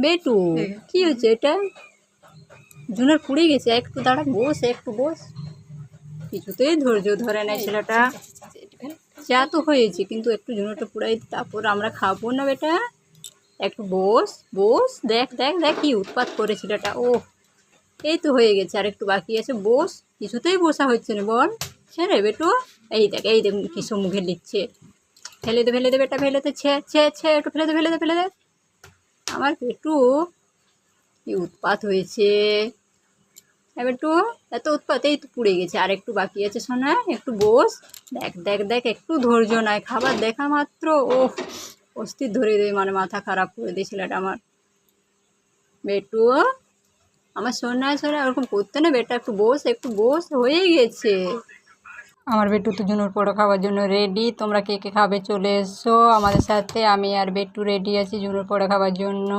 বেটু কি হয়েছে এটা? জুনের পুড়ে গেছে। একটু দাঁড়া, বস, একটু বস। কিছুতেই ধৈর্য ধরে নেয় ছেলেটা। চা তো হয়েছে, কিন্তু একটু জুনোটা পুড়াই, তারপর আমরা খাবো না বেটা। একটু বস বস, দেখ দেখ দেখ কি উৎপাত করে ছেলেটা। ও, এই তো হয়ে গেছে, আর একটু বাকি আছে। বস, কিছুতেই বসা হচ্ছে না, বল। ছেড়ে বেটু। এই দেখ কিসব মুখে লিখছে। ফেলে দে বেটা, ফেলে দে, ছে একটু ফেলে দে। আমার পেটু কি উৎপাত হয়েছে। হ্যাঁ বেটু, এত উৎপাত, এই তো পুড়ে গেছে, আর একটু বাকি আছে সোনা, একটু বস। দেখ দেখ দেখ, একটু ধৈর্য নাই, খাবার দেখা মাত্র ও অস্থির ধরে দেয়, মানে মাথা খারাপ করে দিয়ে ছেলেটা আমার। বেটু, আমার সোনা ওরকম করতে না বেটা, একটু বস, হয়ে গেছে। আমার বেটু তো জুনুর পোড়া খাওয়ার জন্য রেডি। তোমরা কে কে খাবে চলে এসো আমাদের সাথে। আমি আর বেটু রেডি আছি জুনুর পোড়া খাওয়ার জন্য।